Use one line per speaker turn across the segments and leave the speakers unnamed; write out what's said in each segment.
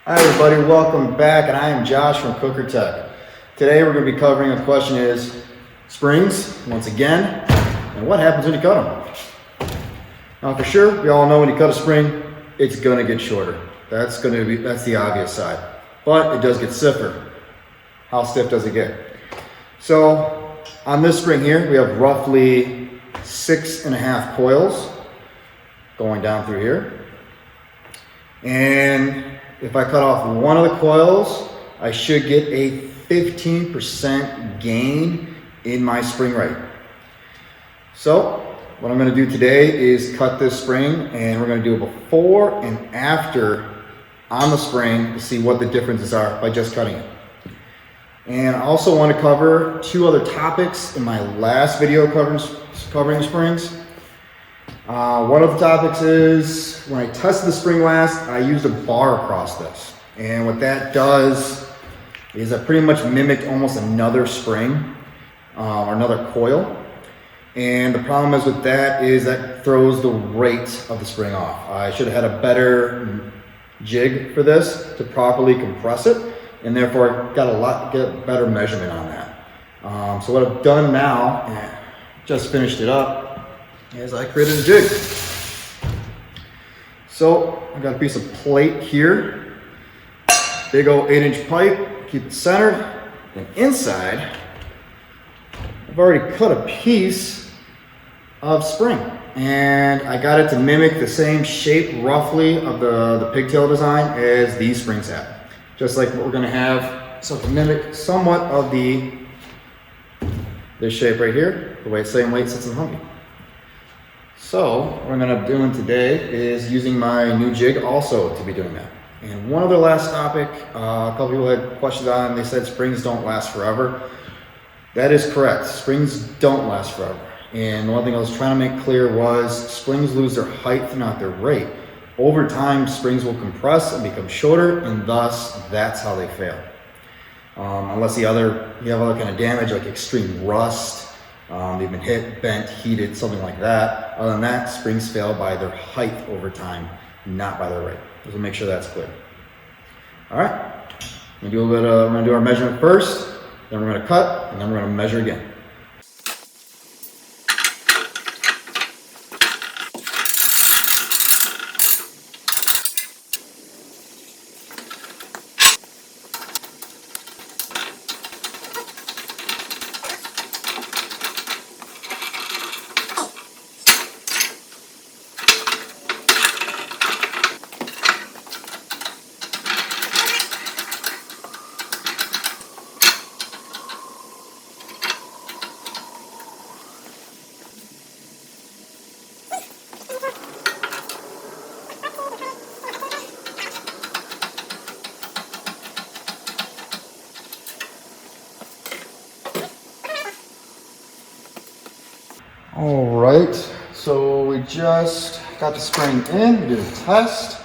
Hi everybody, welcome back, and I am Josh from Cooker Tech. Today we're going to be covering the question is springs, once again, and what happens when you cut them. Now for sure, we all know when you cut a spring, it's going to get shorter. That's the obvious side, but it does get stiffer. How stiff does it get? So on this spring here, we have roughly 6.5 coils going down through here, and if I cut off one of the coils, I should get a 15% gain in my spring rate. So what I'm going to do today is cut this spring, and we're going to do a before and after on the spring to see what the differences are by just cutting it. And I also want to cover two other topics in my last video covering springs. One of the topics is when I tested the spring last, I used a bar across this. And what that does is I pretty much mimicked almost another spring or another coil. And the problem is with that is that throws the rate of the spring off. I should have had a better jig for this to properly compress it, and therefore get a better measurement on that. So what I've done now, and just finished it up, is I created a jig. So I've got a piece of plate here, big old 8-inch pipe, keep it centered, and inside I've already cut a piece of spring, and I got it to mimic the same shape roughly of the pigtail design as these springs have, just like what we're going to have, so to mimic somewhat of this shape right here, the same way it sits in the Humvee. So what I'm going to be doing today is using my new jig also to be doing that. And one other last topic, a couple people had questions on, they said springs don't last forever. That is correct, springs don't last forever. And the one thing I was trying to make clear was springs lose their height, not their rate. Over time, springs will compress and become shorter, and thus that's how they fail. Unless you have other kind of damage like extreme rust, they've been hit, bent, heated, something like that. Other than that, springs fail by their height over time, not by their rate. Just to make sure that's clear. All right, we're gonna do our measurement first, then we're gonna cut, and then we're gonna measure again. All right, so we just got the spring in, we did a test,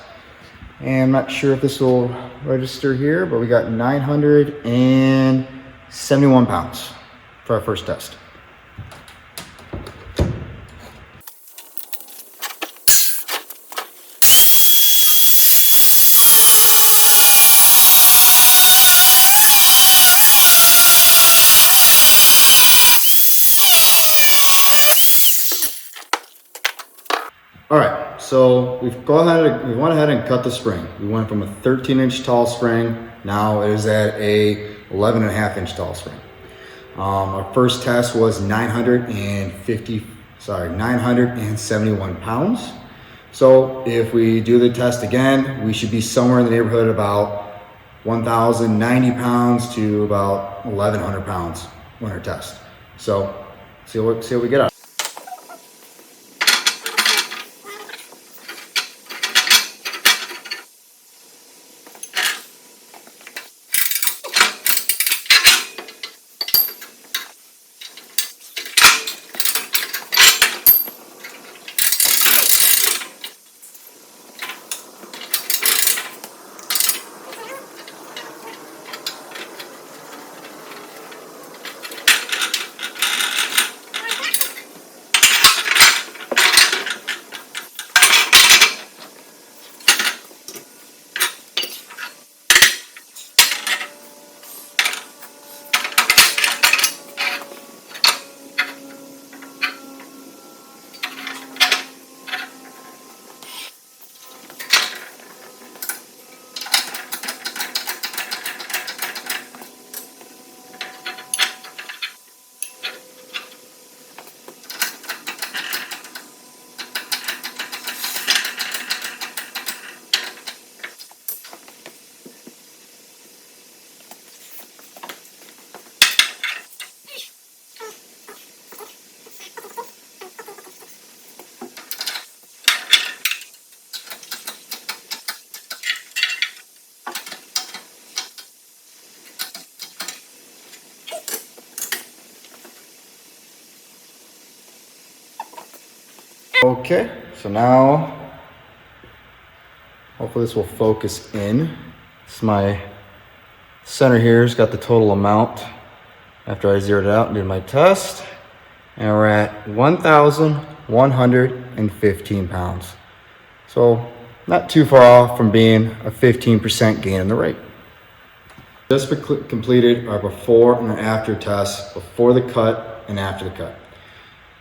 and I'm not sure if this will register here, but we got 971 pounds for our first test. All right, so we went ahead and cut the spring. We went from a 13-inch tall spring, now it is at a 11.5-inch tall spring. Our first test was 971 pounds. So if we do the test again, we should be somewhere in the neighborhood about 1,090 pounds to about 1,100 pounds when our test. So see what we get out. Okay, so now hopefully this will focus in. This is my center here. It's got the total amount after I zeroed it out and did my test. And we're at 1,115 pounds. So not too far off from being a 15% gain in the rate. Just completed our before and after tests, before the cut and after the cut.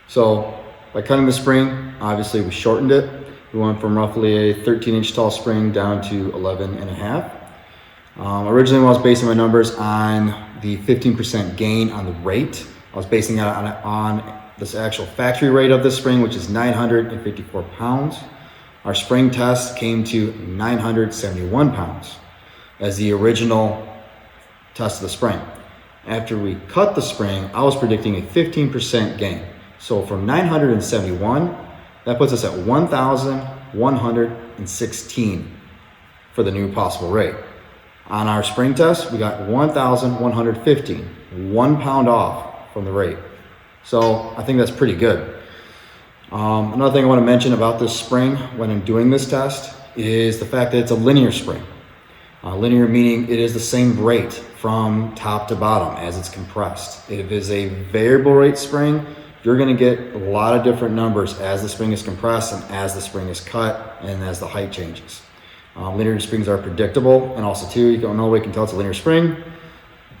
So by cutting the spring, obviously we shortened it. We went from roughly a 13-inch tall spring down to 11 and a half. Originally when I was basing my numbers on the 15% gain on the rate, I was basing it on this actual factory rate of this spring, which is 954 pounds. Our spring test came to 971 pounds as the original test of the spring. After we cut the spring, I was predicting a 15% gain. So from 971, that puts us at 1,116 for the new possible rate. On our spring test, we got 1,115, 1 pound off from the rate. So I think that's pretty good. Another thing I want to mention about this spring when I'm doing this test is the fact that it's a linear spring. Linear meaning it is the same rate from top to bottom as it's compressed. If it is a variable rate spring, you're going to get a lot of different numbers as the spring is compressed and as the spring is cut and as the height changes. Linear springs are predictable, and also too, another way you can tell it's a linear spring.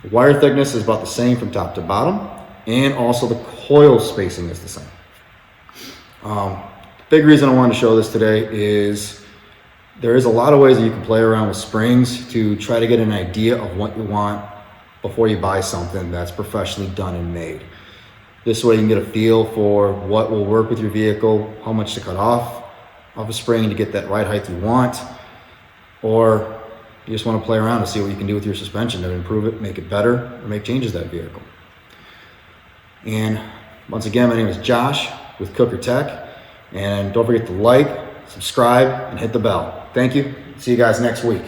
The wire thickness is about the same from top to bottom, and also the coil spacing is the same. Big reason I wanted to show this today is there is a lot of ways that you can play around with springs to try to get an idea of what you want before you buy something that's professionally done and made. This way you can get a feel for what will work with your vehicle, how much to cut off of a spring to get that right height you want, or you just want to play around to see what you can do with your suspension to improve it, make it better, or make changes to that vehicle. And once again, my name is Josh with Cooker Tech, and don't forget to like, subscribe, and hit the bell. Thank you. See you guys next week.